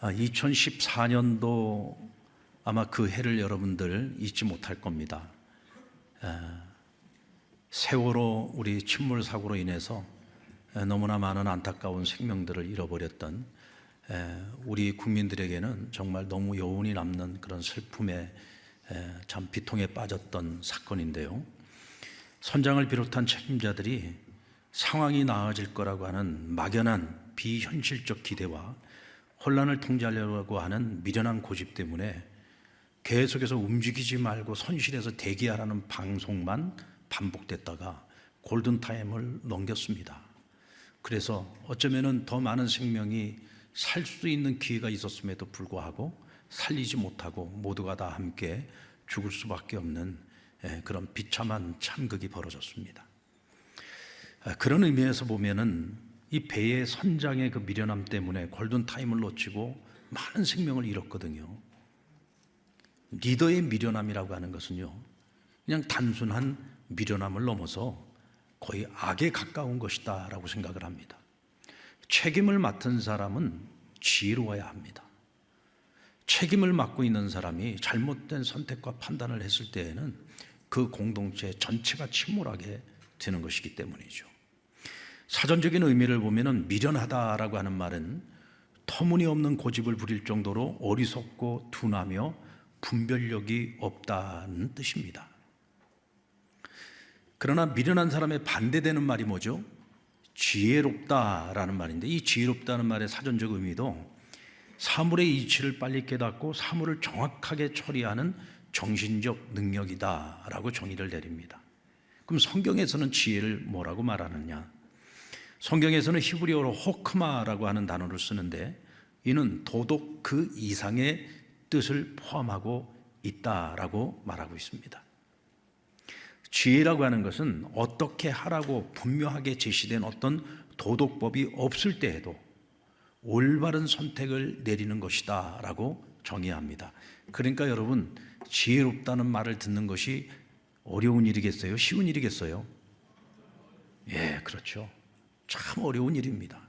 2014년도 아마 그 해를 여러분들 잊지 못할 겁니다. 세월호 우리 침몰 사고로 인해서 너무나 많은 안타까운 생명들을 잃어버렸던 우리 국민들에게는 정말 너무 여운이 남는 그런 슬픔에 참 비통에 빠졌던 사건인데요. 선장을 비롯한 책임자들이 상황이 나아질 거라고 하는 막연한 비현실적 기대와 혼란을 통제하려고 하는 미련한 고집 때문에 계속해서 움직이지 말고 선실에서 대기하라는 방송만 반복됐다가 골든타임을 넘겼습니다. 그래서 어쩌면 더 많은 생명이 살 수 있는 기회가 있었음에도 불구하고 살리지 못하고 모두가 다 함께 죽을 수밖에 없는 그런 비참한 참극이 벌어졌습니다. 그런 의미에서 보면은 이 배의 선장의 그 미련함 때문에 골든타임을 놓치고 많은 생명을 잃었거든요. 리더의 미련함이라고 하는 것은요, 그냥 단순한 미련함을 넘어서 거의 악에 가까운 것이다 라고 생각을 합니다. 책임을 맡은 사람은 지혜로워야 합니다. 책임을 맡고 있는 사람이 잘못된 선택과 판단을 했을 때에는 그 공동체 전체가 침몰하게 되는 것이기 때문이죠. 사전적인 의미를 보면 미련하다라고 하는 말은 터무니없는 고집을 부릴 정도로 어리석고 둔하며 분별력이 없다는 뜻입니다. 그러나 미련한 사람의 반대되는 말이 뭐죠? 지혜롭다라는 말인데, 이 지혜롭다는 말의 사전적 의미도 사물의 이치를 빨리 깨닫고 사물을 정확하게 처리하는 정신적 능력이다라고 정의를 내립니다. 그럼 성경에서는 지혜를 뭐라고 말하느냐? 성경에서는 히브리어로 호크마라고 하는 단어를 쓰는데, 이는 도덕 그 이상의 뜻을 포함하고 있다라고 말하고 있습니다. 지혜라고 하는 것은 어떻게 하라고 분명하게 제시된 어떤 도덕법이 없을 때에도 올바른 선택을 내리는 것이다 라고 정의합니다. 그러니까 여러분, 지혜롭다는 말을 듣는 것이 어려운 일이겠어요? 쉬운 일이겠어요? 예, 그렇죠. 참 어려운 일입니다.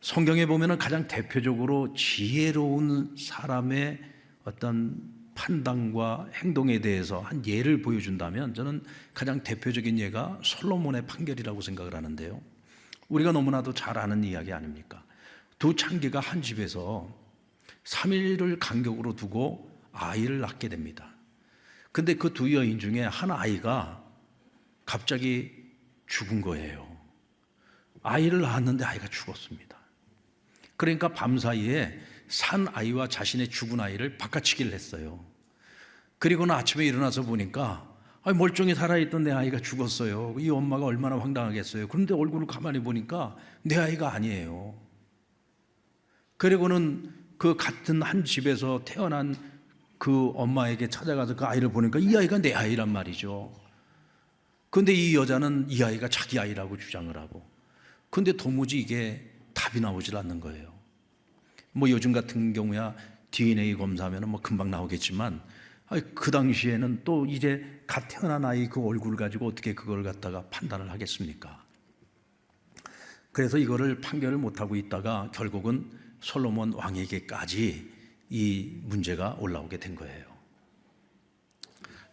성경에 보면 가장 대표적으로 지혜로운 사람의 어떤 판단과 행동에 대해서 한 예를 보여준다면, 저는 가장 대표적인 예가 솔로몬의 판결이라고 생각을 하는데요. 우리가 너무나도 잘 아는 이야기 아닙니까? 두 창기가 한 집에서 3일을 간격으로 두고 아이를 낳게 됩니다. 근데 그 두 여인 중에 한 아이가 갑자기 죽은 거예요. 아이를 낳았는데 아이가 죽었습니다. 그러니까 밤사이에 산 아이와 자신의 죽은 아이를 바꿔치기를 했어요. 그리고는 아침에 일어나서 보니까 멀쩡히 살아있던 내 아이가 죽었어요. 이 엄마가 얼마나 황당하겠어요. 그런데 얼굴을 가만히 보니까 내 아이가 아니에요. 그리고는 그 같은 한 집에서 태어난 그 엄마에게 찾아가서 그 아이를 보니까 이 아이가 내 아이란 말이죠. 그런데 이 여자는 이 아이가 자기 아이라고 주장을 하고, 그런데 도무지 이게 답이 나오질 않는 거예요. 요즘 같은 경우야 DNA 검사하면 금방 나오겠지만, 그 당시에는 또 이제 갓 태어난 아이 그 얼굴을 가지고 어떻게 그걸 갖다가 판단을 하겠습니까? 그래서 이거를 판결을 못하고 있다가 결국은 솔로몬 왕에게까지 이 문제가 올라오게 된 거예요.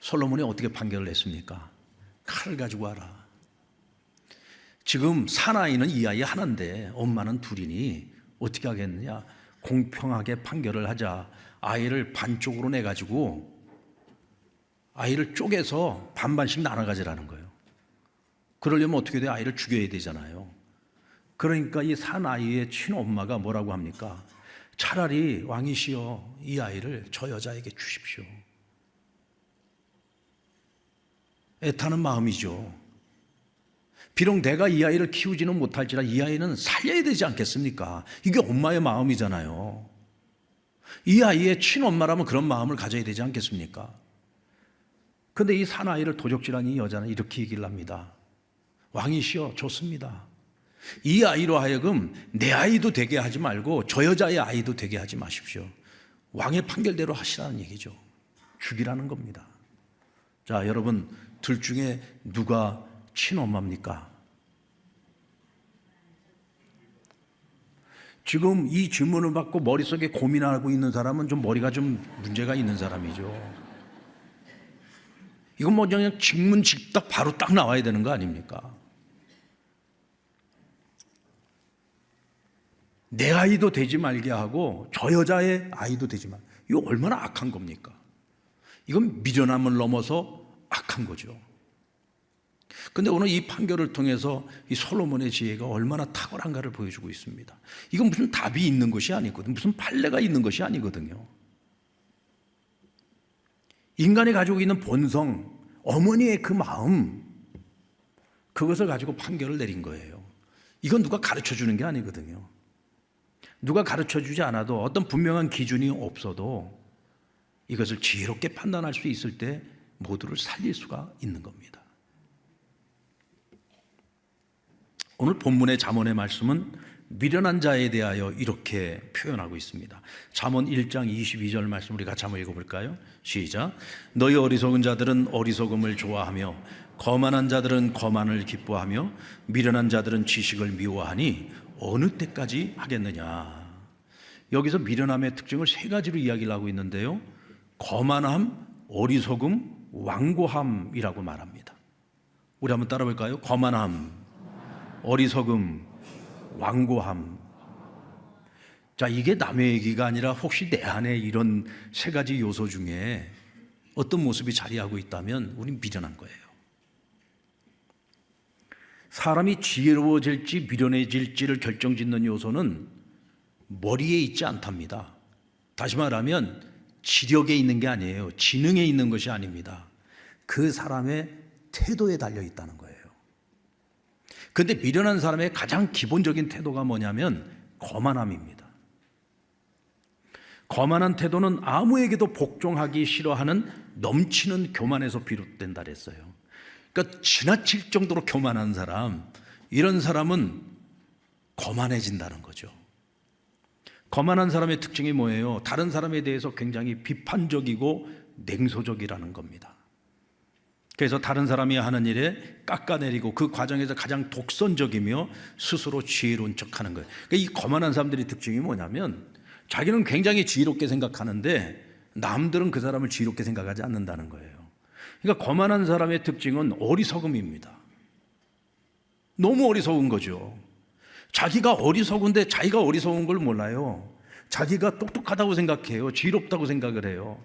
솔로몬이 어떻게 판결을 했습니까? 칼을 가지고 와라. 지금 사나이는 이 아이 하나인데 엄마는 둘이니 어떻게 하겠느냐? 공평하게 판결을 하자. 아이를 반쪽으로 내가지고 아이를 쪼개서 반반씩 나눠 가지라는 거예요. 그러려면 어떻게 돼? 아이를 죽여야 되잖아요. 그러니까 이 사나이의 친엄마가 뭐라고 합니까? 차라리 왕이시여 이 아이를 저 여자에게 주십시오. 애타는 마음이죠. 비록 내가 이 아이를 키우지는 못할지라 이 아이는 살려야 되지 않겠습니까? 이게 엄마의 마음이잖아요. 이 아이의 친엄마라면 그런 마음을 가져야 되지 않겠습니까? 그런데 이 사나이를 도적질한 이 여자는 이렇게 얘기를 합니다. 왕이시여, 좋습니다. 이 아이로 하여금 내 아이도 되게 하지 말고 저 여자의 아이도 되게 하지 마십시오. 왕의 판결대로 하시라는 얘기죠. 죽이라는 겁니다. 자, 여러분, 둘 중에 누가 친엄마입니까? 지금 이 질문을 받고 머릿속에 고민하고 있는 사람은 좀 머리가 좀 문제가 있는 사람이죠. 이건 뭐 그냥 직문직답 바로 딱 나와야 되는 거 아닙니까? 내 아이도 되지 말게 하고 저 여자의 아이도 되지 말. 이거 얼마나 악한 겁니까? 이건 미련함을 넘어서 악한 거죠. 근데 오늘 이 판결을 통해서 이 솔로몬의 지혜가 얼마나 탁월한가를 보여주고 있습니다. 이건 무슨 답이 있는 것이 아니거든요. 무슨 판례가 있는 것이 아니거든요. 인간이 가지고 있는 본성, 어머니의 그 마음, 그것을 가지고 판결을 내린 거예요. 이건 누가 가르쳐 주는 게 아니거든요. 누가 가르쳐 주지 않아도 어떤 분명한 기준이 없어도 이것을 지혜롭게 판단할 수 있을 때 모두를 살릴 수가 있는 겁니다. 오늘 본문의 잠언의 말씀은 미련한 자에 대하여 이렇게 표현하고 있습니다. 잠언 1장 22절 말씀 우리 같이 한번 읽어볼까요? 시작. 너희 어리석은 자들은 어리석음을 좋아하며 거만한 자들은 거만을 기뻐하며 미련한 자들은 지식을 미워하니 어느 때까지 하겠느냐. 여기서 미련함의 특징을 세 가지로 이야기를 하고 있는데요. 거만함, 어리석음, 완고함이라고 말합니다. 우리 한번 따라 볼까요? 거만함, 어리석음, 완고함. 자, 이게 남의 얘기가 아니라 혹시 내 안에 이런 세 가지 요소 중에 어떤 모습이 자리하고 있다면 우린 미련한 거예요. 사람이 지혜로워질지 미련해질지를 결정짓는 요소는 머리에 있지 않답니다. 다시 말하면 지력에 있는 게 아니에요. 지능에 있는 것이 아닙니다. 그 사람의 태도에 달려 있다는 거예요. 그런데 미련한 사람의 가장 기본적인 태도가 뭐냐면 거만함입니다. 거만한 태도는 아무에게도 복종하기 싫어하는 넘치는 교만에서 비롯된다 그랬어요. 그러니까 지나칠 정도로 교만한 사람, 이런 사람은 거만해진다는 거죠. 거만한 사람의 특징이 뭐예요? 다른 사람에 대해서 굉장히 비판적이고 냉소적이라는 겁니다. 그래서 다른 사람이 하는 일에 깎아내리고 그 과정에서 가장 독선적이며 스스로 지혜로운 척하는 거예요. 그러니까 이 거만한 사람들의 특징이 뭐냐면 자기는 굉장히 지혜롭게 생각하는데 남들은 그 사람을 지혜롭게 생각하지 않는다는 거예요. 그러니까 거만한 사람의 특징은 어리석음입니다. 너무 어리석은 거죠. 자기가 어리석은데 자기가 어리석은 걸 몰라요. 자기가 똑똑하다고 생각해요. 지혜롭다고 생각을 해요.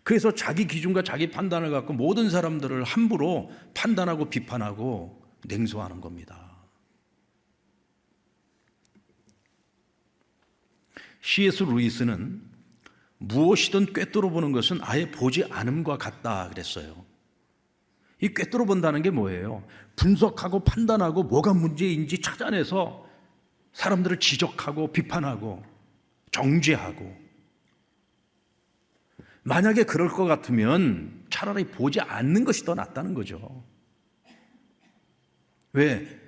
그래서 자기 기준과 자기 판단을 갖고 모든 사람들을 함부로 판단하고 비판하고 냉소하는 겁니다. C.S. 루이스는 무엇이든 꿰뚫어 보는 것은 아예 보지 않음과 같다 그랬어요. 이 꿰뚫어 본다는 게 뭐예요? 분석하고 판단하고 뭐가 문제인지 찾아내서 사람들을 지적하고 비판하고 정죄하고. 만약에 그럴 것 같으면 차라리 보지 않는 것이 더 낫다는 거죠. 왜?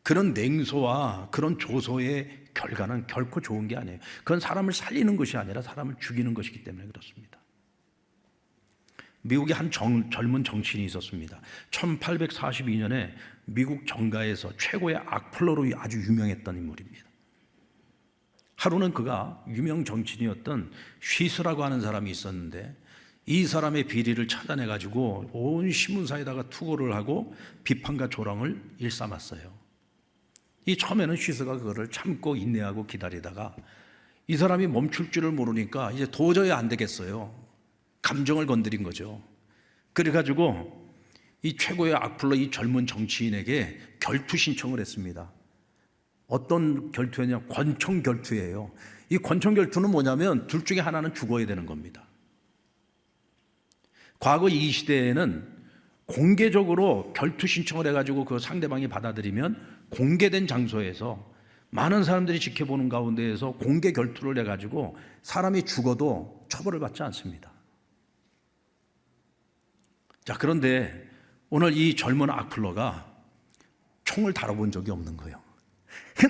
그런 냉소와 그런 조소의 결과는 결코 좋은 게 아니에요. 그건 사람을 살리는 것이 아니라 사람을 죽이는 것이기 때문에 그렇습니다. 미국에 한 젊은 정치인이 있었습니다. 1842년에 미국 정가에서 최고의 악플러로 아주 유명했던 인물입니다. 하루는 그가 유명 정치인이었던 쉬스라고 하는 사람이 있었는데 이 사람의 비리를 찾아내가지고 온 신문사에다가 투고를 하고 비판과 조롱을 일삼았어요. 이 처음에는 쉬스가 그거를 참고 인내하고 기다리다가 이 사람이 멈출 줄을 모르니까 이제 도저히 안 되겠어요. 감정을 건드린 거죠. 그래가지고 이 최고의 악플러 이 젊은 정치인에게 결투 신청을 했습니다. 어떤 결투였냐? 권총 결투예요. 이 권총 결투는 뭐냐면 둘 중에 하나는 죽어야 되는 겁니다. 과거 이 시대에는 공개적으로 결투 신청을 해가지고 그 상대방이 받아들이면 공개된 장소에서 많은 사람들이 지켜보는 가운데에서 공개 결투를 해가지고 사람이 죽어도 처벌을 받지 않습니다. 자, 그런데 오늘 이 젊은 악플러가 총을 다뤄본 적이 없는 거예요.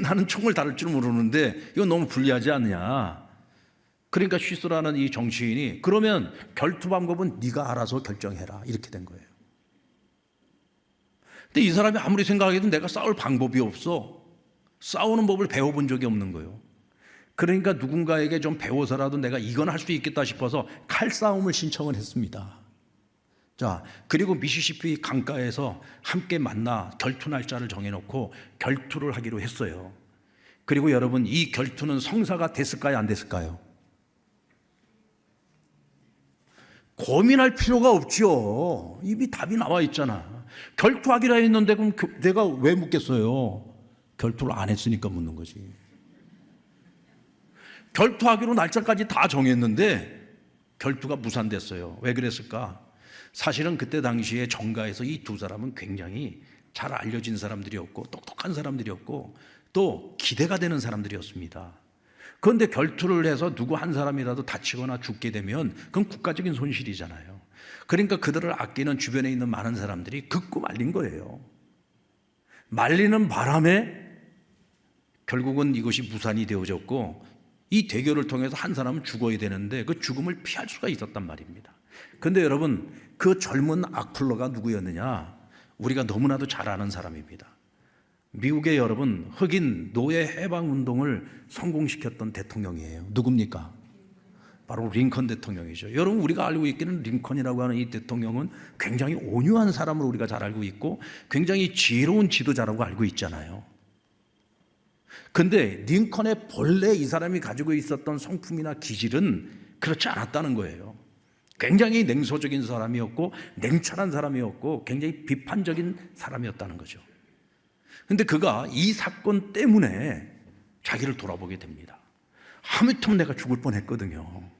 나는 총을 다룰 줄 모르는데 이거 너무 불리하지 않느냐. 그러니까 쉬스라는 이 정치인이 그러면 결투 방법은 네가 알아서 결정해라 이렇게 된 거예요. 근데 이 사람이 아무리 생각해도 내가 싸울 방법이 없어. 싸우는 법을 배워본 적이 없는 거예요. 그러니까 누군가에게 좀 배워서라도 내가 이건 할 수 있겠다 싶어서 칼싸움을 신청을 했습니다. 자, 그리고 미시시피 강가에서 함께 만나 결투 날짜를 정해놓고 결투를 하기로 했어요. 그리고 여러분, 이 결투는 성사가 됐을까요, 안 됐을까요? 고민할 필요가 없죠. 이미 답이 나와 있잖아. 결투하기로 했는데 그럼 내가 왜 묻겠어요? 결투를 안 했으니까 묻는 거지. 결투하기로 날짜까지 다 정했는데 결투가 무산됐어요. 왜 그랬을까? 사실은 그때 당시에 정가에서 이 두 사람은 굉장히 잘 알려진 사람들이었고 똑똑한 사람들이었고 또 기대가 되는 사람들이었습니다. 그런데 결투를 해서 누구 한 사람이라도 다치거나 죽게 되면 그건 국가적인 손실이잖아요. 그러니까 그들을 아끼는 주변에 있는 많은 사람들이 극구 말린 거예요. 말리는 바람에 결국은 이것이 무산이 되어졌고, 이 대결을 통해서 한 사람은 죽어야 되는데 그 죽음을 피할 수가 있었단 말입니다. 그런데 여러분, 그 젊은 아쿨러가 누구였느냐? 우리가 너무나도 잘 아는 사람입니다. 미국의 여러분, 흑인 노예 해방 운동을 성공시켰던 대통령이에요. 누굽니까? 바로 링컨 대통령이죠. 여러분, 우리가 알고 있기는 링컨이라고 하는 이 대통령은 굉장히 온유한 사람으로 우리가 잘 알고 있고 굉장히 지혜로운 지도자라고 알고 있잖아요. 근데 링컨의 본래 이 사람이 가지고 있었던 성품이나 기질은 그렇지 않았다는 거예요. 굉장히 냉소적인 사람이었고 냉철한 사람이었고 굉장히 비판적인 사람이었다는 거죠. 근데 그가 이 사건 때문에 자기를 돌아보게 됩니다. 하마터면 내가 죽을 뻔했거든요.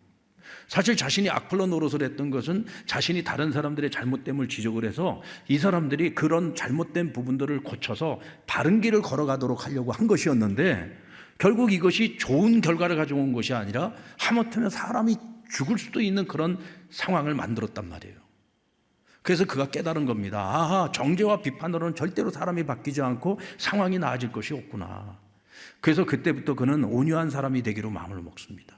사실 자신이 악플러 노릇을 했던 것은 자신이 다른 사람들의 잘못됨을 지적을 해서 이 사람들이 그런 잘못된 부분들을 고쳐서 바른 길을 걸어가도록 하려고 한 것이었는데, 결국 이것이 좋은 결과를 가져온 것이 아니라 하마터면 사람이 죽을 수도 있는 그런 상황을 만들었단 말이에요. 그래서 그가 깨달은 겁니다. 아하, 정죄와 비판으로는 절대로 사람이 바뀌지 않고 상황이 나아질 것이 없구나. 그래서 그때부터 그는 온유한 사람이 되기로 마음을 먹습니다.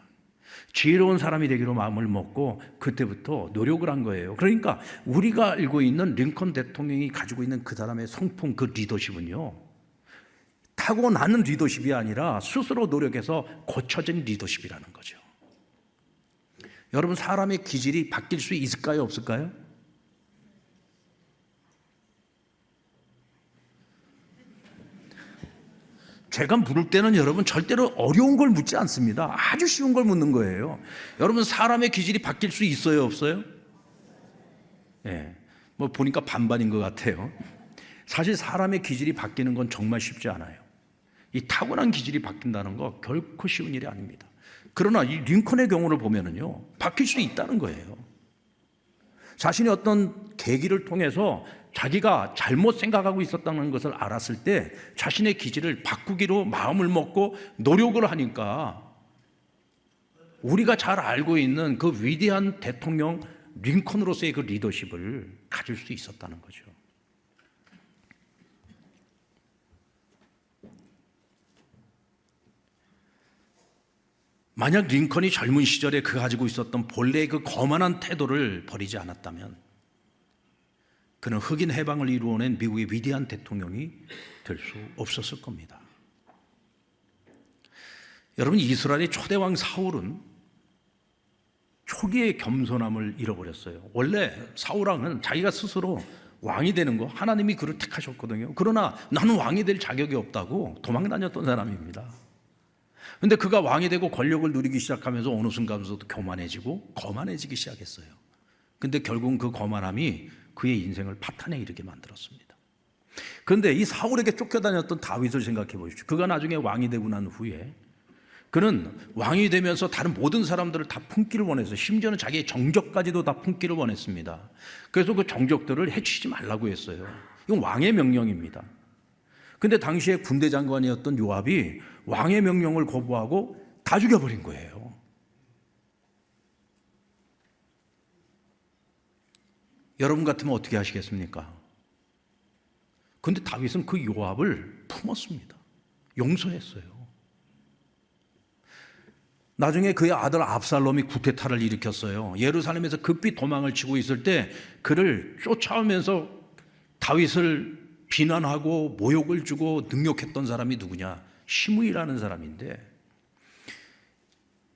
지혜로운 사람이 되기로 마음을 먹고 그때부터 노력을 한 거예요. 그러니까 우리가 알고 있는 링컨 대통령이 가지고 있는 그 사람의 성품, 그 리더십은요, 타고나는 리더십이 아니라 스스로 노력해서 고쳐진 리더십이라는 거죠. 여러분, 사람의 기질이 바뀔 수 있을까요, 없을까요? 제가 물을 때는 여러분 절대로 어려운 걸 묻지 않습니다. 아주 쉬운 걸 묻는 거예요. 여러분, 사람의 기질이 바뀔 수 있어요, 없어요? 예, 뭐 보니까 반반인 것 같아요. 사실 사람의 기질이 바뀌는 건 정말 쉽지 않아요. 이 타고난 기질이 바뀐다는 거 결코 쉬운 일이 아닙니다. 그러나 이 링컨의 경우를 보면은요, 바뀔 수 있다는 거예요. 자신이 어떤 계기를 통해서 자기가 잘못 생각하고 있었다는 것을 알았을 때 자신의 기질을 바꾸기로 마음을 먹고 노력을 하니까 우리가 잘 알고 있는 그 위대한 대통령 링컨으로서의 그 리더십을 가질 수 있었다는 거죠. 만약 링컨이 젊은 시절에 그 가지고 있었던 본래의 그 거만한 태도를 버리지 않았다면 그는 흑인 해방을 이루어낸 미국의 위대한 대통령이 될 수 없었을 겁니다. 여러분, 이스라엘의 초대왕 사울은 초기의 겸손함을 잃어버렸어요. 원래 사울왕은 자기가 스스로 왕이 되는 거 하나님이 그를 택하셨거든요. 그러나 나는 왕이 될 자격이 없다고 도망 다녔던 사람입니다. 그런데 그가 왕이 되고 권력을 누리기 시작하면서 어느 순간부터 교만해지고 거만해지기 시작했어요. 그런데 결국은 그 거만함이 그의 인생을 파탄에 이르게 만들었습니다. 그런데 이 사울에게 쫓겨다녔던 다윗을 생각해 보십시오. 그가 나중에 왕이 되고 난 후에 그는 왕이 되면서 다른 모든 사람들을 다 품기를 원했어요. 심지어는 자기의 정적까지도 다 품기를 원했습니다. 그래서 그 정적들을 해치지 말라고 했어요. 이건 왕의 명령입니다. 그런데 당시에 군대 장관이었던 요압이 왕의 명령을 거부하고 다 죽여버린 거예요. 여러분 같으면 어떻게 하시겠습니까? 그런데 다윗은 그 요압을 품었습니다. 용서했어요. 나중에 그의 아들 압살롬이 쿠데타를 일으켰어요. 예루살렘에서 급히 도망을 치고 있을 때 그를 쫓아오면서 다윗을 비난하고 모욕을 주고 능욕했던 사람이 누구냐? 시므이라는 사람인데,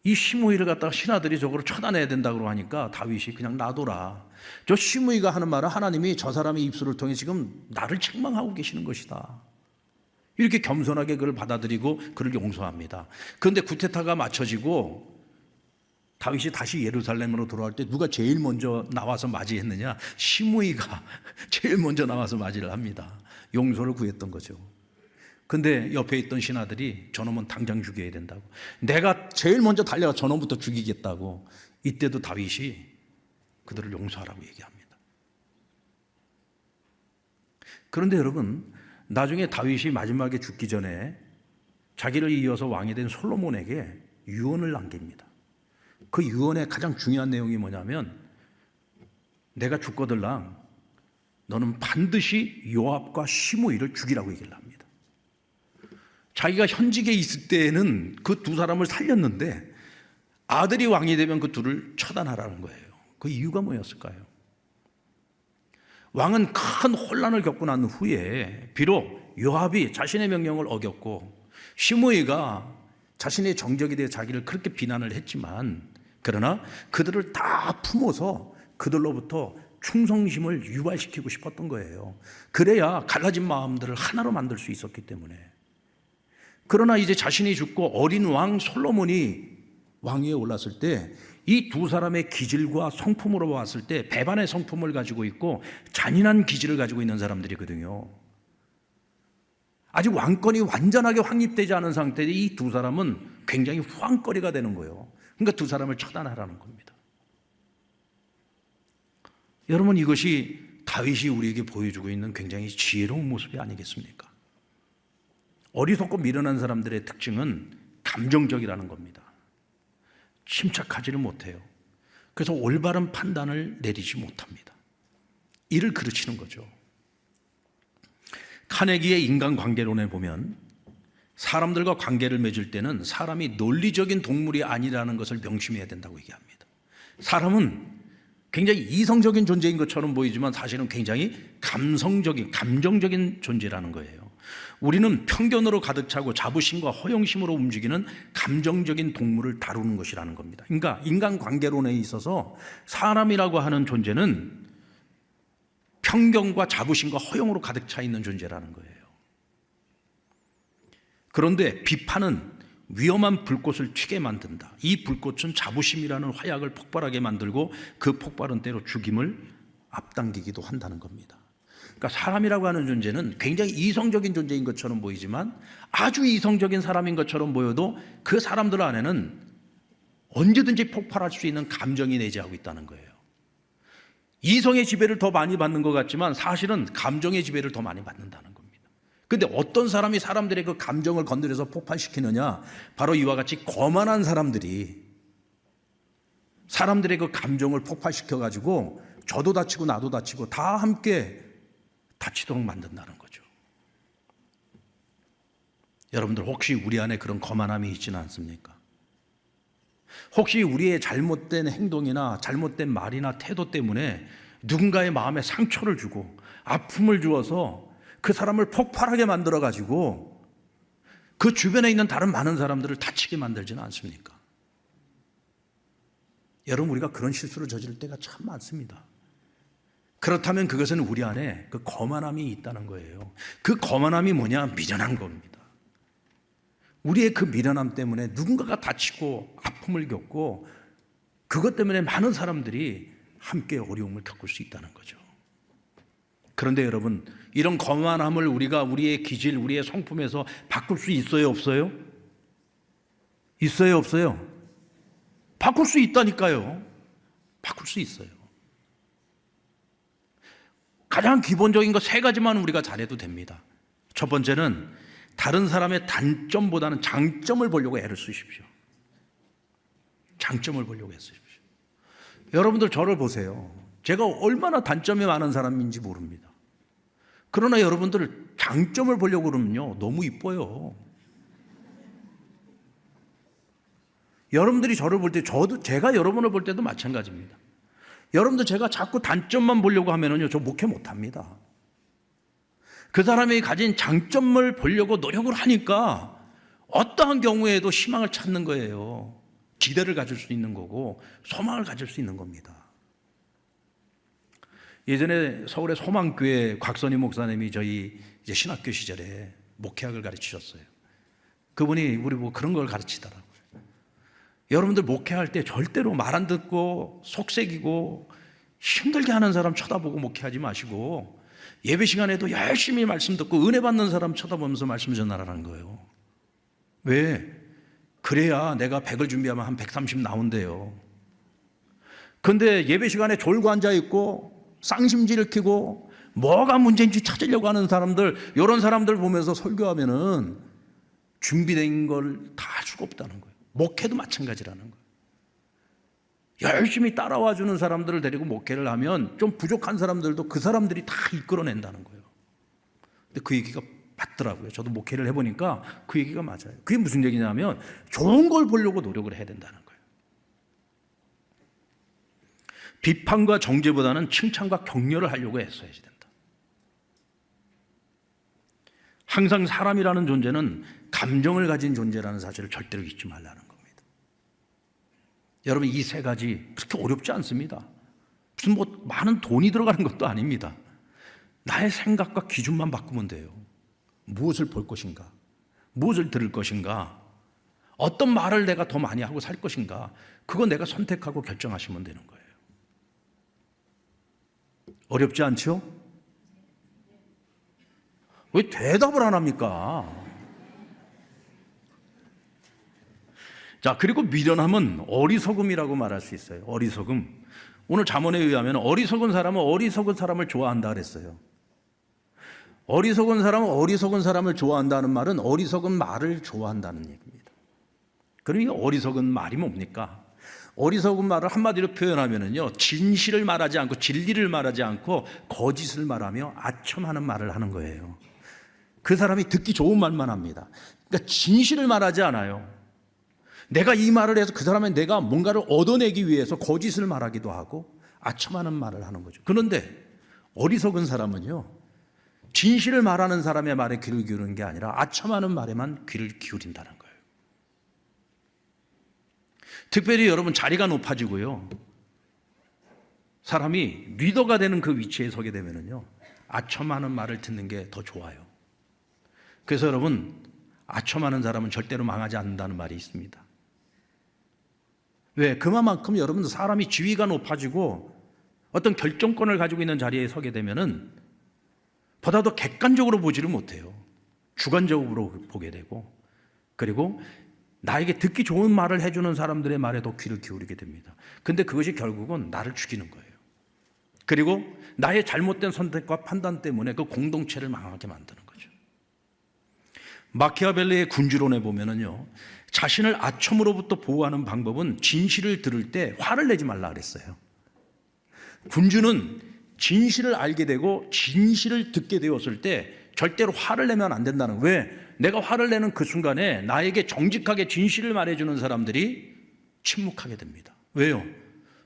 이 시므이를 갖다가 신하들이 저거를 쳐다내야 된다고 하니까 다윗이 그냥 놔둬라. 저 시므이가 하는 말은 하나님이 저 사람의 입술을 통해 지금 나를 책망하고 계시는 것이다. 이렇게 겸손하게 그를 받아들이고 그를 용서합니다. 그런데 쿠데타가 맞춰지고 다윗이 다시 예루살렘으로 돌아올 때 누가 제일 먼저 나와서 맞이했느냐? 시므이가 제일 먼저 나와서 맞이를 합니다. 용서를 구했던 거죠. 근데 옆에 있던 신하들이 저놈은 당장 죽여야 된다고, 내가 제일 먼저 달려가 저놈부터 죽이겠다고, 이때도 다윗이 그들을 용서하라고 얘기합니다. 그런데 여러분, 나중에 다윗이 마지막에 죽기 전에 자기를 이어서 왕이 된 솔로몬에게 유언을 남깁니다. 그 유언의 가장 중요한 내용이 뭐냐면, 내가 죽거들랑 너는 반드시 요압과 시므이를 죽이라고 얘기를 합니다. 자기가 현직에 있을 때에는 그 두 사람을 살렸는데 아들이 왕이 되면 그 둘을 처단하라는 거예요. 그 이유가 뭐였을까요? 왕은 큰 혼란을 겪고 난 후에 비록 요압이 자신의 명령을 어겼고 시므이가 자신의 정적에 대해 자기를 그렇게 비난을 했지만, 그러나 그들을 다 품어서 그들로부터 충성심을 유발시키고 싶었던 거예요. 그래야 갈라진 마음들을 하나로 만들 수 있었기 때문에. 그러나 이제 자신이 죽고 어린 왕 솔로몬이 왕위에 올랐을 때 이 두 사람의 기질과 성품으로 봤을 때 배반의 성품을 가지고 있고 잔인한 기질을 가지고 있는 사람들이거든요. 아직 왕권이 완전하게 확립되지 않은 상태에 이 두 사람은 굉장히 후황거리가 되는 거예요. 그러니까 두 사람을 처단하라는 겁니다. 여러분, 이것이 다윗이 우리에게 보여주고 있는 굉장히 지혜로운 모습이 아니겠습니까? 어리석고 미련한 사람들의 특징은 감정적이라는 겁니다. 침착하지를 못해요. 그래서 올바른 판단을 내리지 못합니다. 이를 그르치는 거죠. 카네기의 인간관계론에 보면 사람들과 관계를 맺을 때는 사람이 논리적인 동물이 아니라는 것을 명심해야 된다고 얘기합니다. 사람은 굉장히 이성적인 존재인 것처럼 보이지만 사실은 굉장히 감성적인, 감정적인 존재라는 거예요. 우리는 편견으로 가득 차고 자부심과 허영심으로 움직이는 감정적인 동물을 다루는 것이라는 겁니다. 그러니까 인간관계론에 있어서 사람이라고 하는 존재는 편견과 자부심과 허영으로 가득 차 있는 존재라는 거예요. 그런데 비판은 위험한 불꽃을 튀게 만든다. 이 불꽃은 자부심이라는 화약을 폭발하게 만들고 그 폭발은 때로 죽임을 앞당기기도 한다는 겁니다. 그러니까 사람이라고 하는 존재는 굉장히 이성적인 존재인 것처럼 보이지만, 아주 이성적인 사람인 것처럼 보여도 그 사람들 안에는 언제든지 폭발할 수 있는 감정이 내재하고 있다는 거예요. 이성의 지배를 더 많이 받는 것 같지만 사실은 감정의 지배를 더 많이 받는다는 겁니다. 그런데 어떤 사람이 사람들의 그 감정을 건드려서 폭발시키느냐? 바로 이와 같이 거만한 사람들이 사람들의 그 감정을 폭발시켜가지고 저도 다치고 나도 다치고 다 함께 다치도록 만든다는 거죠. 여러분들, 혹시 우리 안에 그런 거만함이 있지는 않습니까? 혹시 우리의 잘못된 행동이나 잘못된 말이나 태도 때문에 누군가의 마음에 상처를 주고 아픔을 주어서 그 사람을 폭발하게 만들어가지고 그 주변에 있는 다른 많은 사람들을 다치게 만들지는 않습니까? 여러분, 우리가 그런 실수를 저지를 때가 참 많습니다. 그렇다면 그것은 우리 안에 그 거만함이 있다는 거예요. 그 거만함이 뭐냐? 미련한 겁니다. 우리의 그 미련함 때문에 누군가가 다치고 아픔을 겪고 그것 때문에 많은 사람들이 함께 어려움을 겪을 수 있다는 거죠. 그런데 여러분, 이런 거만함을 우리가 우리의 기질, 우리의 성품에서 바꿀 수 있어요, 없어요? 있어요, 없어요? 바꿀 수 있다니까요. 바꿀 수 있어요. 가장 기본적인 거 세 가지만 우리가 잘해도 됩니다. 첫 번째는 다른 사람의 단점보다는 장점을 보려고 애를 쓰십시오. 장점을 보려고 애쓰십시오. 여러분들 저를 보세요. 제가 얼마나 단점이 많은 사람인지 모릅니다. 그러나 여러분들 장점을 보려고 그러면요, 너무 이뻐요. 여러분들이 저를 볼 때, 제가 여러분을 볼 때도 마찬가지입니다. 여러분들 제가 자꾸 단점만 보려고 하면은요, 저 목회 못합니다. 그 사람이 가진 장점을 보려고 노력을 하니까 어떠한 경우에도 희망을 찾는 거예요. 기대를 가질 수 있는 거고 소망을 가질 수 있는 겁니다. 예전에 서울의 소망교회 곽선희 목사님이 저희 이제 신학교 시절에 목회학을 가르치셨어요. 그분이 우리 뭐 그런 걸 가르치더라고요. 여러분들 목회할 때 절대로 말 안 듣고 속색이고 힘들게 하는 사람 쳐다보고 목회하지 마시고 예배 시간에도 열심히 말씀 듣고 은혜 받는 사람 쳐다보면서 말씀 전하라는 거예요. 왜? 그래야 내가 100을 준비하면 한 130 나온대요. 근데 예배 시간에 졸고 앉아있고 쌍심지를 켜고 뭐가 문제인지 찾으려고 하는 사람들, 이런 사람들 보면서 설교하면은 준비된 걸 다 할 수가 없다는 거예요. 목회도 마찬가지라는 거예요. 열심히 따라와 주는 사람들을 데리고 목회를 하면 좀 부족한 사람들도 그 사람들이 다 이끌어낸다는 거예요. 근데 그 얘기가 맞더라고요. 저도 목회를 해보니까 그 얘기가 맞아요. 그게 무슨 얘기냐면 좋은 걸 보려고 노력을 해야 된다는 거예요. 비판과 정죄보다는 칭찬과 격려를 하려고 애써야지 된다. 항상 사람이라는 존재는 감정을 가진 존재라는 사실을 절대로 잊지 말라는 겁니다. 여러분, 이 세 가지 그렇게 어렵지 않습니다. 무슨 뭐 많은 돈이 들어가는 것도 아닙니다. 나의 생각과 기준만 바꾸면 돼요. 무엇을 볼 것인가? 무엇을 들을 것인가? 어떤 말을 내가 더 많이 하고 살 것인가? 그거 내가 선택하고 결정하시면 되는 거예요. 어렵지 않죠? 왜 대답을 안 합니까? 자, 그리고 미련함은 어리석음이라고 말할 수 있어요. 어리석음. 오늘 잠언에 의하면 어리석은 사람은 어리석은 사람을 좋아한다 그랬어요. 어리석은 사람은 어리석은 사람을 좋아한다는 말은 어리석은 말을 좋아한다는 얘기입니다. 그러니 어리석은 말이 뭡니까? 어리석은 말을 한마디로 표현하면은요, 진실을 말하지 않고 진리를 말하지 않고 거짓을 말하며 아첨하는 말을 하는 거예요. 그 사람이 듣기 좋은 말만 합니다. 그러니까 진실을 말하지 않아요. 내가 이 말을 해서 그 사람의 내가 뭔가를 얻어내기 위해서 거짓을 말하기도 하고 아첨하는 말을 하는 거죠. 그런데 어리석은 사람은요, 진실을 말하는 사람의 말에 귀를 기울이는 게 아니라 아첨하는 말에만 귀를 기울인다는 거예요. 특별히 여러분, 자리가 높아지고요, 사람이 리더가 되는 그 위치에 서게 되면은요, 아첨하는 말을 듣는 게 더 좋아요. 그래서 여러분, 아첨하는 사람은 절대로 망하지 않는다는 말이 있습니다. 왜? 그만큼 여러분, 사람이 지위가 높아지고 어떤 결정권을 가지고 있는 자리에 서게 되면은 보다 더 객관적으로 보지를 못해요. 주관적으로 보게 되고, 그리고 나에게 듣기 좋은 말을 해주는 사람들의 말에 더 귀를 기울이게 됩니다. 근데 그것이 결국은 나를 죽이는 거예요. 그리고 나의 잘못된 선택과 판단 때문에 그 공동체를 망하게 만드는 거죠. 마키아벨리의 군주론에 보면은요, 자신을 아첨으로부터 보호하는 방법은 진실을 들을 때 화를 내지 말라 그랬어요. 군주는 진실을 알게 되고 진실을 듣게 되었을 때 절대로 화를 내면 안 된다는 거예요. 왜? 내가 화를 내는 그 순간에 나에게 정직하게 진실을 말해주는 사람들이 침묵하게 됩니다. 왜요?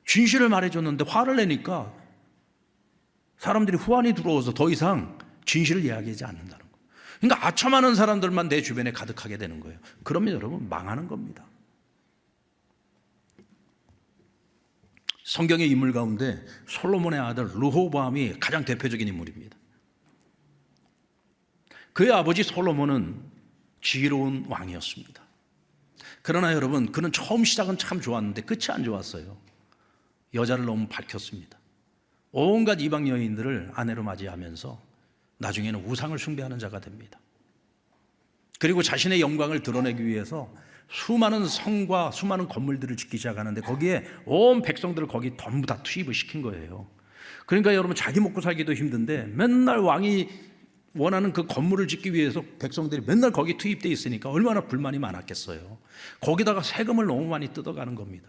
진실을 말해줬는데 화를 내니까 사람들이 후환이 들어와서 더 이상 진실을 이야기하지 않는다는 거예요. 그러니까 아첨하는 사람들만 내 주변에 가득하게 되는 거예요. 그러면 여러분, 망하는 겁니다. 성경의 인물 가운데 솔로몬의 아들 르호보암이 가장 대표적인 인물입니다. 그의 아버지 솔로몬은 지혜로운 왕이었습니다. 그러나 여러분, 그는 처음 시작은 참 좋았는데 끝이 안 좋았어요. 여자를 너무 밝혔습니다. 온갖 이방 여인들을 아내로 맞이하면서 나중에는 우상을 숭배하는 자가 됩니다. 그리고 자신의 영광을 드러내기 위해서 수많은 성과 수많은 건물들을 짓기 시작하는데 거기에 온 백성들을 거기 전부 다 투입을 시킨 거예요. 그러니까 여러분, 자기 먹고 살기도 힘든데 맨날 왕이 원하는 그 건물을 짓기 위해서 백성들이 맨날 거기 투입되어 있으니까 얼마나 불만이 많았겠어요. 거기다가 세금을 너무 많이 뜯어가는 겁니다.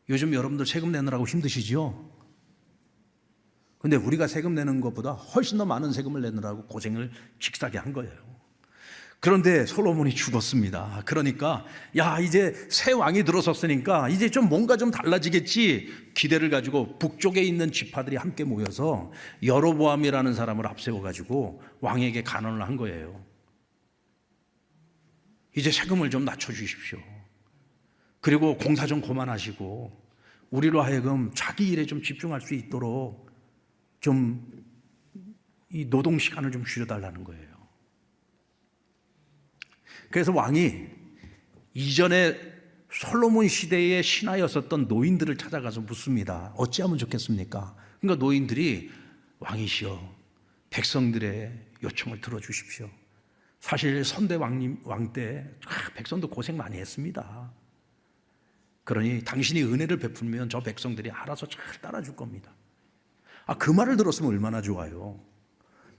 요즘 여러분들 세금 내느라고 힘드시죠? 근데 우리가 세금 내는 것보다 훨씬 더 많은 세금을 내느라고 고생을 직사게 한 거예요. 그런데 솔로몬이 죽었습니다. 그러니까 야, 이제 새 왕이 들어섰으니까 이제 좀 뭔가 좀 달라지겠지 기대를 가지고 북쪽에 있는 지파들이 함께 모여서 여로보암이라는 사람을 앞세워가지고 왕에게 간언을 한 거예요. 이제 세금을 좀 낮춰주십시오. 그리고 공사 좀 그만하시고 우리로 하여금 자기 일에 좀 집중할 수 있도록 좀 이 노동 시간을 좀 줄여달라는 거예요. 그래서 왕이 이전에 솔로몬 시대의 신하였었던 노인들을 찾아가서 묻습니다. 어찌하면 좋겠습니까? 그러니까 노인들이 왕이시여 백성들의 요청을 들어주십시오. 사실 선대 왕 때 백성도 고생 많이 했습니다. 그러니 당신이 은혜를 베풀면 저 백성들이 알아서 잘 따라줄 겁니다. 그 말을 들었으면 얼마나 좋아요.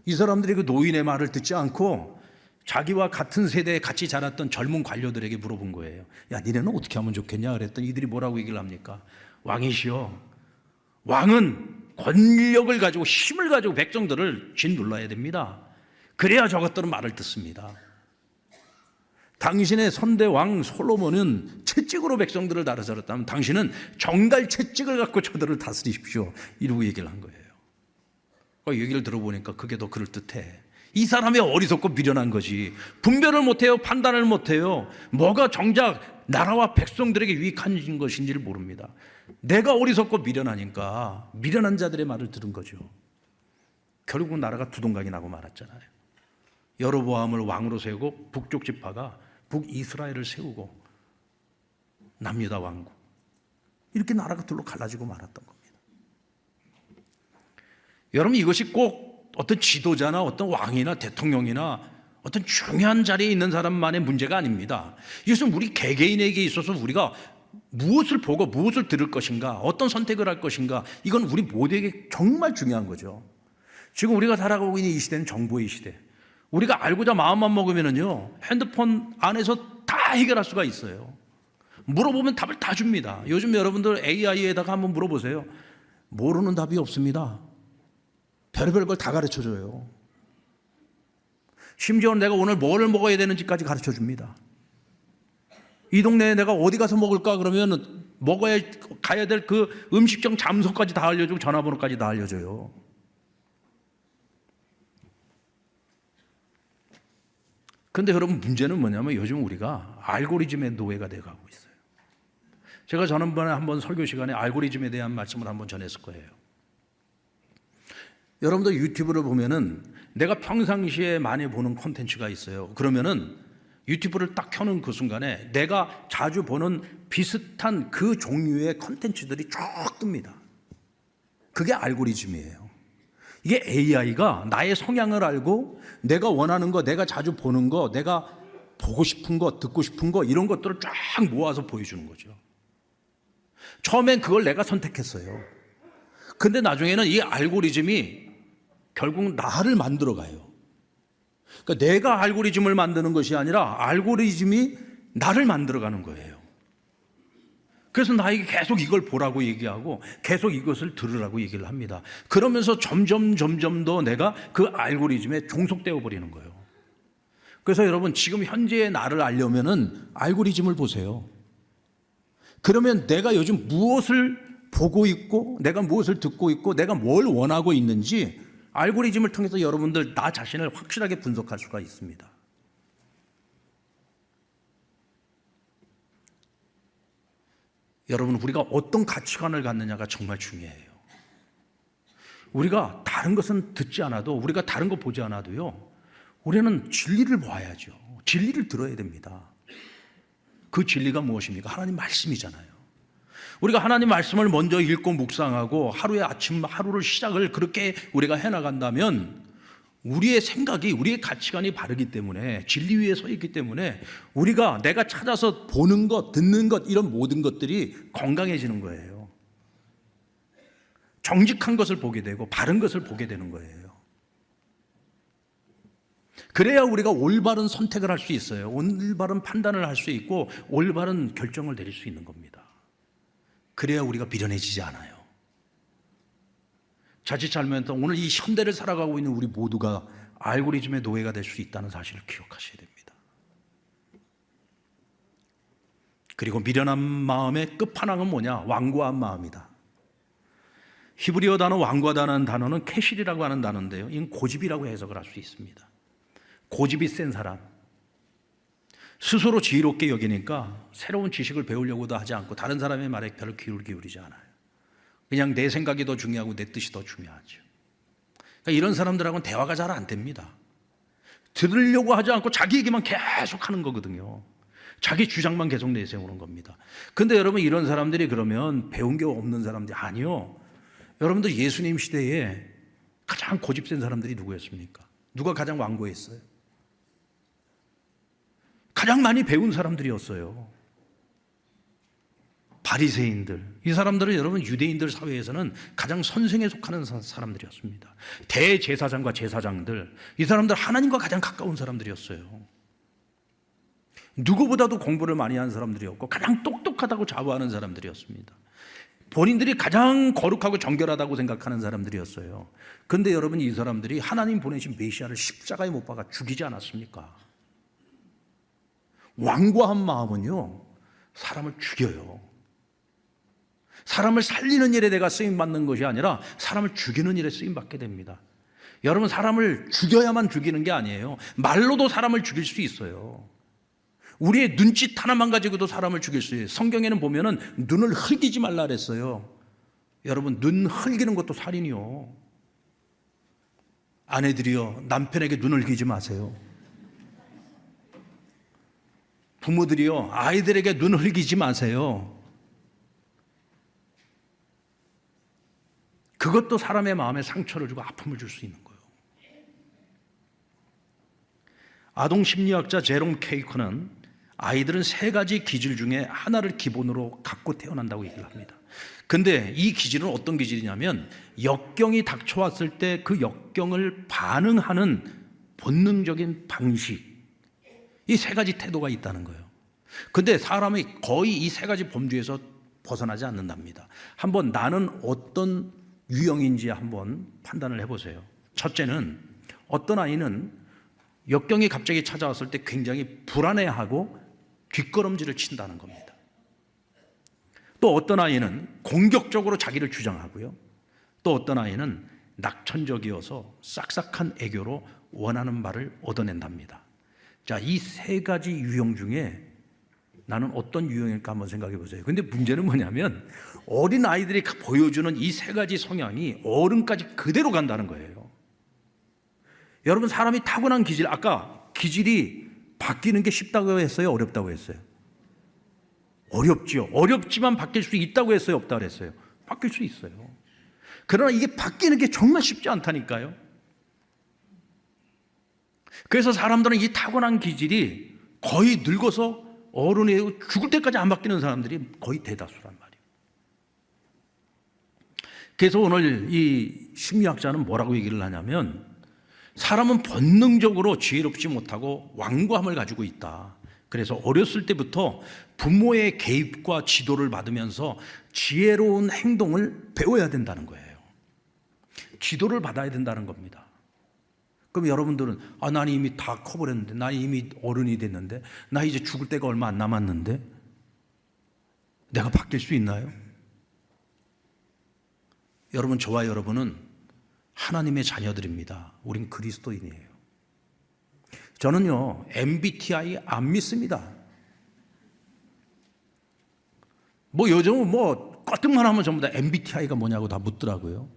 이 사람들이 그 노인의 말을 듣지 않고 자기와 같은 세대에 같이 자랐던 젊은 관료들에게 물어본 거예요. 야, 니네는 어떻게 하면 좋겠냐 그랬더니 이들이 뭐라고 얘기를 합니까? 왕이시여, 왕은 권력을 가지고 힘을 가지고 백성들을 짓눌러야 됩니다. 그래야 저것들은 말을 듣습니다. 당신의 선대 왕 솔로몬은 채찍으로 백성들을 다스렸다면 당신은 정갈 채찍을 갖고 저들을 다스리십시오. 이러고 얘기를 한 거예요. 얘기를 들어보니까 그게 더 그럴듯해. 이 사람이 어리석고 미련한 거지. 분별을 못해요. 판단을 못해요. 뭐가 정작 나라와 백성들에게 유익한 것인지를 모릅니다. 내가 어리석고 미련하니까 미련한 자들의 말을 들은 거죠. 결국 나라가 두동강이 나고 말았잖아요. 여로보암을 왕으로 세우고 북쪽 지파가 북이스라엘을 세우고 남유다 왕국, 이렇게 나라가 둘로 갈라지고 말았던 겁니다. 여러분, 이것이 꼭 어떤 지도자나 어떤 왕이나 대통령이나 어떤 중요한 자리에 있는 사람만의 문제가 아닙니다. 이것은 우리 개개인에게 있어서 우리가 무엇을 보고 무엇을 들을 것인가, 어떤 선택을 할 것인가, 이건 우리 모두에게 정말 중요한 거죠. 지금 우리가 살아가고 있는 이 시대는 정보의 시대. 우리가 알고자 마음만 먹으면요, 핸드폰 안에서 다 해결할 수가 있어요. 물어보면 답을 다 줍니다. 요즘 여러분들 AI에다가 한번 물어보세요. 모르는 답이 없습니다. 별의별 걸 다 가르쳐 줘요. 심지어 내가 오늘 뭘 먹어야 되는지까지 가르쳐 줍니다. 이 동네에 내가 어디 가서 먹을까 그러면 가야 될 그 음식점 장소까지 다 알려주고 전화번호까지 다 알려줘요. 그런데 여러분, 문제는 뭐냐면 요즘 우리가 알고리즘의 노예가 돼가고 있어요. 제가 지난번에 한번 설교 시간에 알고리즘에 대한 말씀을 한번 전했을 거예요. 여러분들 유튜브를 보면은 내가 평상시에 많이 보는 콘텐츠가 있어요. 그러면은 유튜브를 딱 켜는 그 순간에 내가 자주 보는 비슷한 그 종류의 콘텐츠들이 쭉 뜹니다. 그게 알고리즘이에요. 이게 AI가 나의 성향을 알고 내가 원하는 거, 내가 자주 보는 거, 내가 보고 싶은 거, 듣고 싶은 거, 이런 것들을 쫙 모아서 보여주는 거죠. 처음엔 그걸 내가 선택했어요. 근데 나중에는 이 알고리즘이 결국 나를 만들어가요. 그러니까 내가 알고리즘을 만드는 것이 아니라 알고리즘이 나를 만들어가는 거예요. 그래서 나에게 계속 이걸 보라고 얘기하고 계속 이것을 들으라고 얘기를 합니다. 그러면서 점점 더 내가 그 알고리즘에 종속되어 버리는 거예요. 그래서 여러분, 지금 현재의 나를 알려면은 알고리즘을 보세요. 그러면 내가 요즘 무엇을 보고 있고 내가 무엇을 듣고 있고 내가 뭘 원하고 있는지 알고리즘을 통해서 여러분들 나 자신을 확실하게 분석할 수가 있습니다. 여러분, 우리가 어떤 가치관을 갖느냐가 정말 중요해요. 우리가 다른 것은 듣지 않아도, 우리가 다른 거 보지 않아도요, 우리는 진리를 봐야죠. 진리를 들어야 됩니다. 그 진리가 무엇입니까? 하나님 말씀이잖아요. 우리가 하나님 말씀을 먼저 읽고 묵상하고 하루를 시작을 그렇게 우리가 해나간다면 우리의 생각이, 우리의 가치관이 바르기 때문에, 진리 위에 서 있기 때문에 우리가 내가 찾아서 보는 것, 듣는 것, 이런 모든 것들이 건강해지는 거예요. 정직한 것을 보게 되고 바른 것을 보게 되는 거예요. 그래야 우리가 올바른 선택을 할 수 있어요. 올바른 판단을 할 수 있고 올바른 결정을 내릴 수 있는 겁니다. 그래야 우리가 미련해지지 않아요. 자칫 잘못하면 오늘 이 현대를 살아가고 있는 우리 모두가 알고리즘의 노예가 될 수 있다는 사실을 기억하셔야 됩니다. 그리고 미련한 마음의 끝판왕은 뭐냐? 완고한 마음이다. 히브리어 단어 완고하다는 단어는 캐실이라고 하는 단어인데요, 이건 고집이라고 해석을 할 수 있습니다. 고집이 센 사람. 스스로 지혜롭게 여기니까 새로운 지식을 배우려고도 하지 않고 다른 사람의 말에 별로 귀를 기울이지 않아요. 그냥 내 생각이 더 중요하고 내 뜻이 더 중요하죠. 그러니까 이런 사람들하고는 대화가 잘 안 됩니다. 들으려고 하지 않고 자기 얘기만 계속 하는 거거든요. 자기 주장만 계속 내세우는 겁니다. 근데 여러분, 이런 사람들이 그러면 배운 게 없는 사람들이 아니요. 여러분들, 예수님 시대에 가장 고집센 사람들이 누구였습니까? 누가 가장 완고했어요? 가장 많이 배운 사람들이었어요. 바리새인들. 이 사람들은 여러분, 유대인들 사회에서는 가장 선생에 속하는 사람들이었습니다. 대제사장과 제사장들, 이 사람들 하나님과 가장 가까운 사람들이었어요. 누구보다도 공부를 많이 한 사람들이었고 가장 똑똑하다고 자부하는 사람들이었습니다. 본인들이 가장 거룩하고 정결하다고 생각하는 사람들이었어요. 그런데 여러분, 이 사람들이 하나님 보내신 메시아를 십자가에 못 박아 죽이지 않았습니까? 완고한 마음은요, 사람을 죽여요. 사람을 살리는 일에 내가 쓰임받는 것이 아니라 사람을 죽이는 일에 쓰임받게 됩니다. 여러분, 사람을 죽여야만 죽이는 게 아니에요. 말로도 사람을 죽일 수 있어요. 우리의 눈짓 하나만 가지고도 사람을 죽일 수 있어요. 성경에는 보면은 눈을 흘기지 말라 그랬어요. 여러분, 눈 흘기는 것도 살인이요. 아내들이요, 남편에게 눈을 흘기지 마세요. 부모들이요, 아이들에게 눈을 흘기지 마세요. 그것도 사람의 마음에 상처를 주고 아픔을 줄 수 있는 거예요. 아동 심리학자 제롬 케이커는 아이들은 세 가지 기질 중에 하나를 기본으로 갖고 태어난다고 얘기를 합니다. 근데 이 기질은 어떤 기질이냐면, 역경이 닥쳐왔을 때 그 역경을 반응하는 본능적인 방식, 이 세 가지 태도가 있다는 거예요. 근데 사람이 거의 이 세 가지 범주에서 벗어나지 않는답니다. 한번 나는 어떤 유형인지 한번 판단을 해보세요. 첫째는, 어떤 아이는 역경이 갑자기 찾아왔을 때 굉장히 불안해하고 뒷걸음질을 친다는 겁니다. 또 어떤 아이는 공격적으로 자기를 주장하고요. 또 어떤 아이는 낙천적이어서 싹싹한 애교로 원하는 말을 얻어낸답니다. 자, 이 세 가지 유형 중에 나는 어떤 유형일까 한번 생각해 보세요. 근데 문제는 뭐냐면, 어린 아이들이 보여주는 이 세 가지 성향이 어른까지 그대로 간다는 거예요. 여러분, 사람이 타고난 기질, 아까 기질이 바뀌는 게 쉽다고 했어요? 어렵다고 했어요? 어렵죠. 어렵지만 바뀔 수 있다고 했어요? 없다고 했어요? 바뀔 수 있어요. 그러나 이게 바뀌는 게 정말 쉽지 않다니까요. 그래서 사람들은 이 타고난 기질이 거의 늙어서 어른이 죽을 때까지 안 바뀌는 사람들이 거의 대다수란 말이에요. 그래서 오늘 이 심리학자는 뭐라고 얘기를 하냐면, 사람은 본능적으로 지혜롭지 못하고 완고함을 가지고 있다. 그래서 어렸을 때부터 부모의 개입과 지도를 받으면서 지혜로운 행동을 배워야 된다는 거예요. 지도를 받아야 된다는 겁니다. 그럼 여러분들은, 난 이미 다 커버렸는데, 난 이미 어른이 됐는데, 나 이제 죽을 때가 얼마 안 남았는데 내가 바뀔 수 있나요? 여러분, 저와 여러분은 하나님의 자녀들입니다. 우린 그리스도인이에요. 저는요, MBTI 안 믿습니다. 요즘은 껐등만 하면 전부 다 MBTI가 뭐냐고 다 묻더라고요.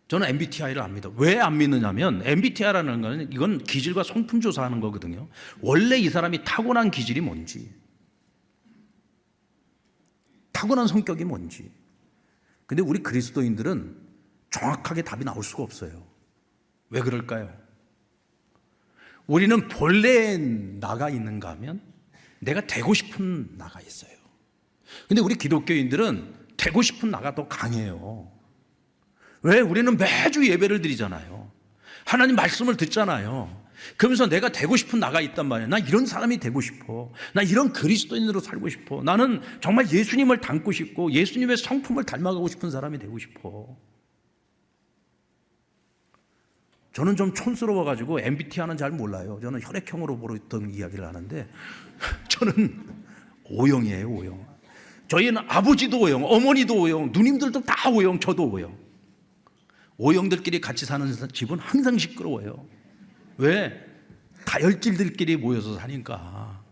저는 MBTI를 안 믿어요. 왜 안 믿느냐면, MBTI라는 거는 이건 기질과 성품 조사하는 거거든요. 원래 이 사람이 타고난 기질이 뭔지, 타고난 성격이 뭔지. 근데 우리 그리스도인들은 정확하게 답이 나올 수가 없어요. 왜 그럴까요? 우리는 본래의 나가 있는가 하면 내가 되고 싶은 나가 있어요. 근데 우리 기독교인들은 되고 싶은 나가 더 강해요. 왜? 우리는 매주 예배를 드리잖아요. 하나님 말씀을 듣잖아요. 그러면서 내가 되고 싶은 나가 있단 말이에요. 나 이런 사람이 되고 싶어. 나 이런 그리스도인으로 살고 싶어. 나는 정말 예수님을 닮고 싶고 예수님의 성품을 닮아가고 싶은 사람이 되고 싶어. 저는 좀 촌스러워가지고 MBTI는 잘 몰라요. 저는 혈액형으로 보통 이야기를 하는데, 저는 O형이에요, O형. 저희는 아버지도 O형, 어머니도 O형, 누님들도 다 O형, 저도 O형. O형들끼리 같이 사는 집은 항상 시끄러워요. 왜? 다혈질들끼리 모여서 사니까.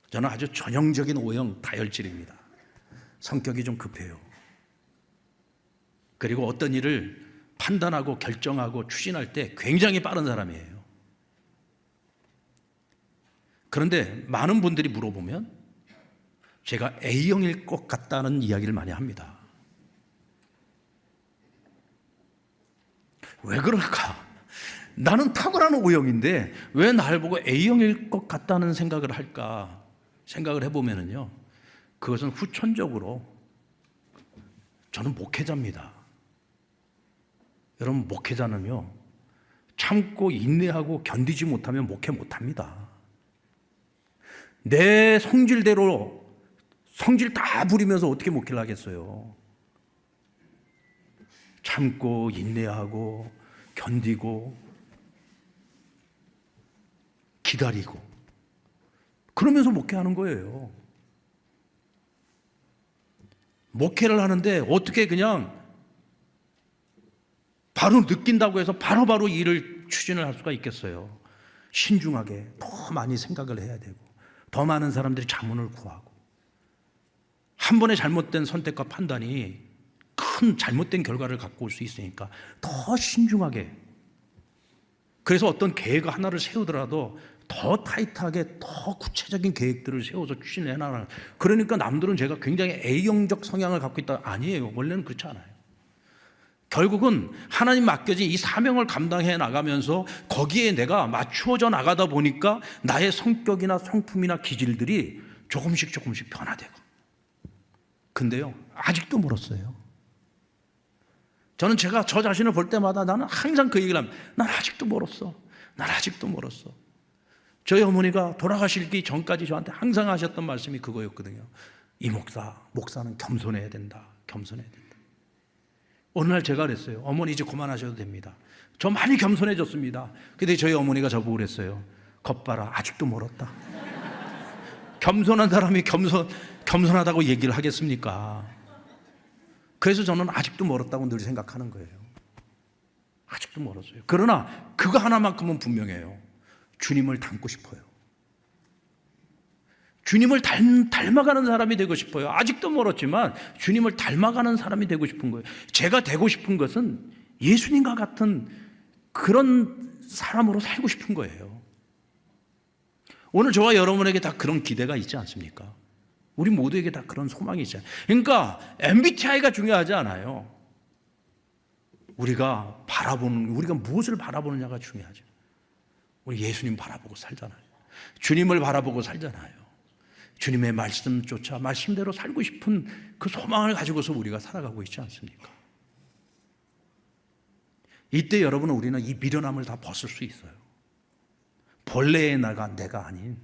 저는 아주 전형적인 O형 다혈질입니다. 성격이 좀 급해요. 그리고 어떤 일을 판단하고 결정하고 추진할 때 굉장히 빠른 사람이에요. 그런데 많은 분들이 물어보면 제가 A형일 것 같다는 이야기를 많이 합니다. 왜 그럴까? 나는 탁월한 O형인데 왜 날 보고 A형일 것 같다는 생각을 할까? 생각을 해보면요, 그것은 후천적으로 저는 목회자입니다. 여러분, 목회자는요, 참고 인내하고 견디지 못하면 목회 못합니다. 내 성질대로 성질 다 부리면서 어떻게 목회를 하겠어요? 참고 인내하고 견디고 기다리고 그러면서 목회하는 거예요. 목회를 하는데 어떻게 그냥 바로 느낀다고 해서 바로바로 일을 추진을 할 수가 있겠어요? 신중하게 더 많이 생각을 해야 되고 더 많은 사람들이 자문을 구하고 한 번의 잘못된 선택과 판단이 큰 잘못된 결과를 갖고 올 수 있으니까 더 신중하게, 그래서 어떤 계획 하나를 세우더라도 더 타이트하게 더 구체적인 계획들을 세워서 추진해 나가는. 그러니까 남들은 제가 굉장히 A형적 성향을 갖고 있다. 아니에요. 원래는 그렇지 않아요. 결국은 하나님 맡겨진 이 사명을 감당해 나가면서 거기에 내가 맞추어져 나가다 보니까 나의 성격이나 성품이나 기질들이 조금씩 변화되고. 근데요, 아직도 멀었어요. 저는 제가 저 자신을 볼 때마다 나는 항상 그 얘기를 합니다. 난 아직도 멀었어. 난 아직도 멀었어. 저희 어머니가 돌아가시기 전까지 저한테 항상 하셨던 말씀이 그거였거든요. 이 목사는 겸손해야 된다. 겸손해야 된다. 어느 날 제가 그랬어요. 어머니 이제 그만하셔도 됩니다. 저 많이 겸손해졌습니다. 근데 저희 어머니가 저보고 그랬어요. 겉봐라, 아직도 멀었다. 겸손한 사람이 겸손하다고 얘기를 하겠습니까? 그래서 저는 아직도 멀었다고 늘 생각하는 거예요. 아직도 멀었어요. 그러나 그거 하나만큼은 분명해요. 주님을 닮고 싶어요. 주님을 닮아가는 사람이 되고 싶어요. 아직도 멀었지만 주님을 닮아가는 사람이 되고 싶은 거예요. 제가 되고 싶은 것은 예수님과 같은 그런 사람으로 살고 싶은 거예요. 오늘 저와 여러분에게 다 그런 기대가 있지 않습니까? 우리 모두에게 다 그런 소망이 있잖아요. 그러니까 MBTI가 중요하지 않아요. 우리가 무엇을 바라보느냐가 중요하죠. 우리 예수님 바라보고 살잖아요. 주님을 바라보고 살잖아요. 주님의 말씀조차 말씀대로 살고 싶은 그 소망을 가지고서 우리가 살아가고 있지 않습니까? 이때 여러분은 우리는 이 미련함을 다 벗을 수 있어요. 본래의 내가 아닌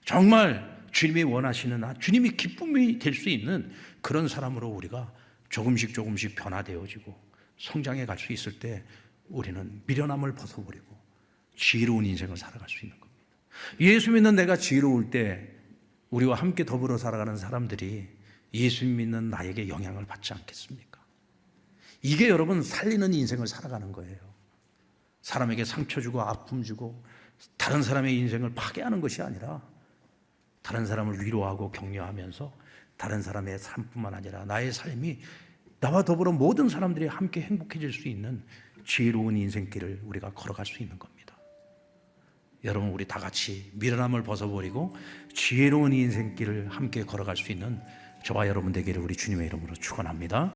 정말 주님이 원하시는 주님이 기쁨이 될 수 있는 그런 사람으로 우리가 조금씩 변화되어지고 성장해 갈 수 있을 때 우리는 미련함을 벗어버리고 지혜로운 인생을 살아갈 수 있는 겁니다. 예수 믿는 내가 지혜로울 때 우리와 함께 더불어 살아가는 사람들이 예수 믿는 나에게 영향을 받지 않겠습니까? 이게 여러분 살리는 인생을 살아가는 거예요. 사람에게 상처 주고 아픔 주고 다른 사람의 인생을 파괴하는 것이 아니라 다른 사람을 위로하고 격려하면서 다른 사람의 삶뿐만 아니라 나의 삶이 나와 더불어 모든 사람들이 함께 행복해질 수 있는 지혜로운 인생길을 우리가 걸어갈 수 있는 겁니다. 여러분, 우리 다 같이 미련함을 벗어버리고 지혜로운 인생길을 함께 걸어갈 수 있는 저와 여러분 되기를 우리 주님의 이름으로 축원합니다.